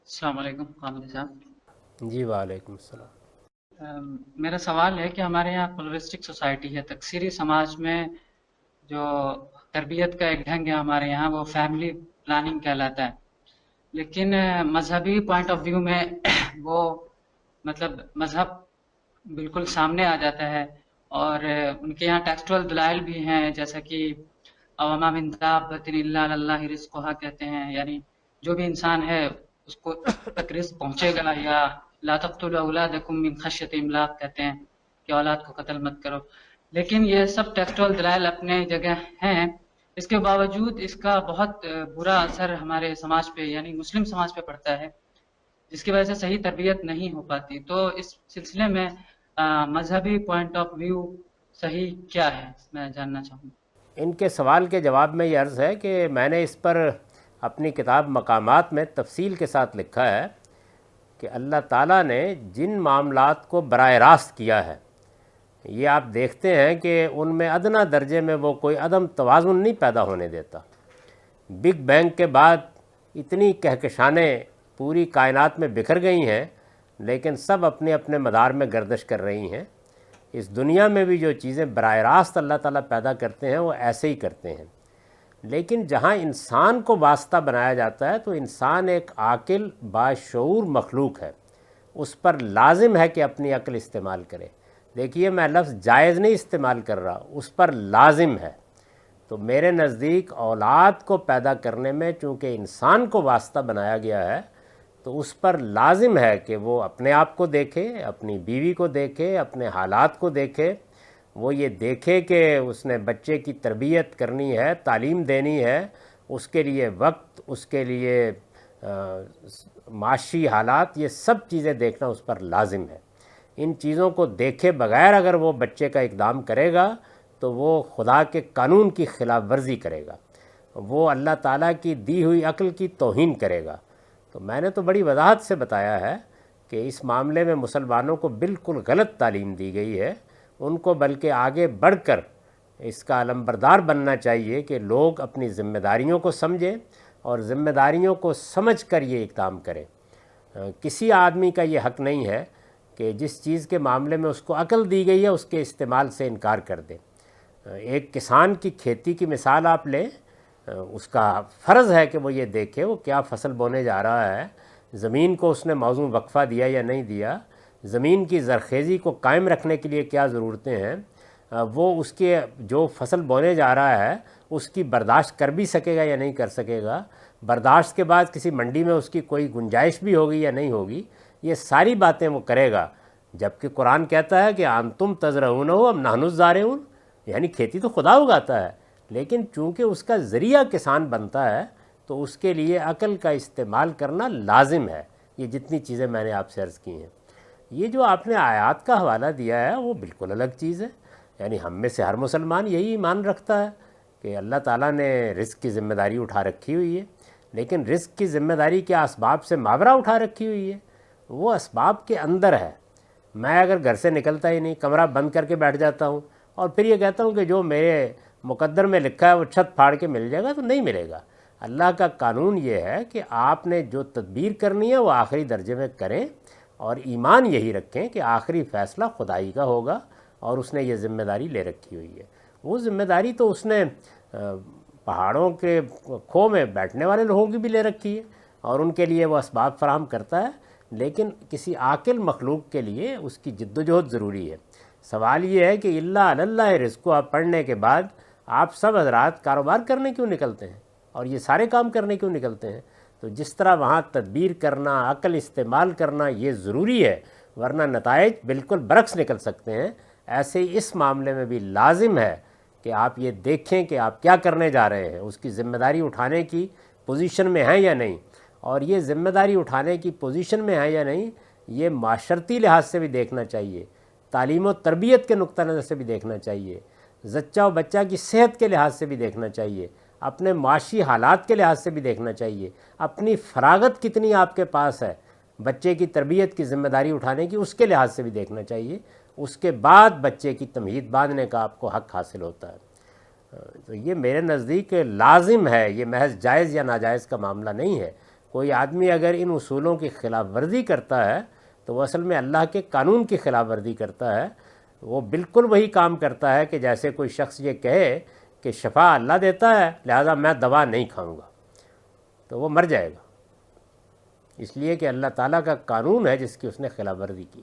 السلام علیکم قامد صاحب۔ جی وعلیکم السلام۔ میرا سوال ہے کہ ہمارے یہاں پلورسٹک سوسائٹی ہے، تکثیری سماج میں جو تربیت کا ایک ڈھنگ ہے ہمارے یہاں وہ فیملی پلاننگ کہلاتا ہے، لیکن مذہبی پوائنٹ آف ویو میں وہ مطلب مذہب بالکل سامنے آ جاتا ہے، اور ان کے یہاں ٹیکسٹول دلائل بھی ہیں، جیسا کہ اوما من دابۃ الا علی اللہ رزقها کہتے ہیں، یعنی جو بھی انسان ہے اس کو تک رزق پہنچے گا، یا لا تقتلوا اولادکم من خشیۃ املاق کہتے ہیں کہ اولاد کو قتل مت کرو۔ لیکن یہ سب ٹیکسٹول دلائل اپنے جگہ ہیں، اس کے باوجود اس کا بہت برا اثر ہمارے سماج پہ یعنی مسلم سماج پہ پڑتا ہے، جس کی وجہ سے صحیح تربیت نہیں ہو پاتی۔ تو اس سلسلے میں مذہبی پوائنٹ آف ویو صحیح کیا ہے، میں جاننا چاہوں گا۔ ان کے سوال کے جواب میں یہ عرض ہے کہ میں نے اس پر اپنی کتاب مقامات میں تفصیل کے ساتھ لکھا ہے کہ اللہ تعالیٰ نے جن معاملات کو براہ راست کیا ہے، یہ آپ دیکھتے ہیں کہ ان میں ادنیٰ درجے میں وہ کوئی عدم توازن نہیں پیدا ہونے دیتا۔ بگ بینگ کے بعد اتنی کہکشانیں پوری کائنات میں بکھر گئی ہیں، لیکن سب اپنے اپنے مدار میں گردش کر رہی ہیں۔ اس دنیا میں بھی جو چیزیں براہ راست اللہ تعالیٰ پیدا کرتے ہیں وہ ایسے ہی کرتے ہیں، لیکن جہاں انسان کو واسطہ بنایا جاتا ہے تو انسان ایک عاقل باشعور مخلوق ہے، اس پر لازم ہے کہ اپنی عقل استعمال کرے۔ دیکھیے میں لفظ جائز نہیں استعمال کر رہا، اس پر لازم ہے۔ تو میرے نزدیک اولاد کو پیدا کرنے میں چونکہ انسان کو واسطہ بنایا گیا ہے، تو اس پر لازم ہے کہ وہ اپنے آپ کو دیکھے، اپنی بیوی کو دیکھے، اپنے حالات کو دیکھے، وہ یہ دیکھے کہ اس نے بچے کی تربیت کرنی ہے، تعلیم دینی ہے، اس کے لیے وقت، اس کے لیے معاشی حالات، یہ سب چیزیں دیکھنا اس پر لازم ہے۔ ان چیزوں کو دیکھے بغیر اگر وہ بچے کا اقدام کرے گا تو وہ خدا کے قانون کی خلاف ورزی کرے گا، وہ اللہ تعالیٰ کی دی ہوئی عقل کی توہین کرے گا۔ تو میں نے تو بڑی وضاحت سے بتایا ہے کہ اس معاملے میں مسلمانوں کو بالکل غلط تعلیم دی گئی ہے، ان کو بلکہ آگے بڑھ کر اس کا علمبردار بننا چاہیے کہ لوگ اپنی ذمہ داریوں کو سمجھیں اور ذمہ داریوں کو سمجھ کر یہ اقدام کریں۔ کسی آدمی کا یہ حق نہیں ہے کہ جس چیز کے معاملے میں اس کو عقل دی گئی ہے اس کے استعمال سے انکار کر دے۔ ایک کسان کی کھیتی کی مثال آپ لیں، اس کا فرض ہے کہ وہ یہ دیکھے وہ کیا فصل بونے جا رہا ہے، زمین کو اس نے موزوں وقفہ دیا یا نہیں دیا، زمین کی زرخیزی کو قائم رکھنے کے لیے کیا ضرورتیں ہیں، وہ اس کے جو فصل بونے جا رہا ہے اس کی برداشت کر بھی سکے گا یا نہیں کر سکے گا، برداشت کے بعد کسی منڈی میں اس کی کوئی گنجائش بھی ہوگی یا نہیں ہوگی، یہ ساری باتیں وہ کرے گا۔ جبکہ قرآن کہتا ہے کہ انتم تزرعونہ ام نحن الزارعون، یعنی کھیتی تو خدا اگاتا ہے، لیکن چونکہ اس کا ذریعہ کسان بنتا ہے تو اس کے لیے عقل کا استعمال کرنا لازم ہے۔ یہ جتنی چیزیں میں نے آپ سے عرض کی ہیں، یہ جو آپ نے آیات کا حوالہ دیا ہے وہ بالکل الگ چیز ہے۔ یعنی ہم میں سے ہر مسلمان یہی ایمان رکھتا ہے کہ اللہ تعالیٰ نے رزق کی ذمہ داری اٹھا رکھی ہوئی ہے، لیکن رزق کی ذمہ داری کیا اسباب سے ماورا اٹھا رکھی ہوئی ہے؟ وہ اسباب کے اندر ہے۔ میں اگر گھر سے نکلتا ہی نہیں، کمرہ بند کر کے بیٹھ جاتا ہوں اور پھر یہ کہتا ہوں کہ جو میرے مقدر میں لکھا ہے وہ چھت پھاڑ کے مل جائے گا، تو نہیں ملے گا۔ اللہ کا قانون یہ ہے کہ آپ نے جو تدبیر کرنی ہے وہ آخری درجے میں کریں، اور ایمان یہی رکھیں کہ آخری فیصلہ خدائی کا ہوگا، اور اس نے یہ ذمہ داری لے رکھی ہوئی ہے۔ وہ ذمہ داری تو اس نے پہاڑوں کے کھو میں بیٹھنے والے لوگوں کی بھی لے رکھی ہے، اور ان کے لیے وہ اسباب فراہم کرتا ہے، لیکن کسی عاقل مخلوق کے لیے اس کی جد و جہد ضروری ہے۔ سوال یہ ہے کہ اللہ علی اللہ رزق کو آپ پڑھنے کے بعد آپ سب حضرات کاروبار کرنے کیوں نکلتے ہیں اور یہ سارے کام کرنے کیوں نکلتے ہیں؟ تو جس طرح وہاں تدبیر کرنا، عقل استعمال کرنا یہ ضروری ہے، ورنہ نتائج بالکل برعکس نکل سکتے ہیں، ایسے ہی اس معاملے میں بھی لازم ہے کہ آپ یہ دیکھیں کہ آپ کیا کرنے جا رہے ہیں، اس کی ذمہ داری اٹھانے کی پوزیشن میں ہیں یا نہیں، اور یہ ذمہ داری اٹھانے کی پوزیشن میں ہے یا نہیں یہ معاشرتی لحاظ سے بھی دیکھنا چاہیے، تعلیم و تربیت کے نقطہ نظر سے بھی دیکھنا چاہیے، زچہ و بچہ کی صحت کے لحاظ سے بھی دیکھنا چاہیے، اپنے معاشی حالات کے لحاظ سے بھی دیکھنا چاہیے، اپنی فراغت کتنی آپ کے پاس ہے بچے کی تربیت کی ذمہ داری اٹھانے کی اس کے لحاظ سے بھی دیکھنا چاہیے۔ اس کے بعد بچے کی تمہید باندھنے کا آپ کو حق حاصل ہوتا ہے۔ تو یہ میرے نزدیک لازم ہے، یہ محض جائز یا ناجائز کا معاملہ نہیں ہے۔ کوئی آدمی اگر ان اصولوں کی خلاف ورزی کرتا ہے تو وہ اصل میں اللہ کے قانون کی خلاف ورزی کرتا ہے. وہ بالکل وہی کام کرتا ہے کہ جیسے کوئی شخص یہ کہے کہ شفا اللہ دیتا ہے لہذا میں دوا نہیں کھاؤں گا، تو وہ مر جائے گا، اس لیے کہ اللہ تعالیٰ کا قانون ہے جس کی اس نے خلاف ورزی کی.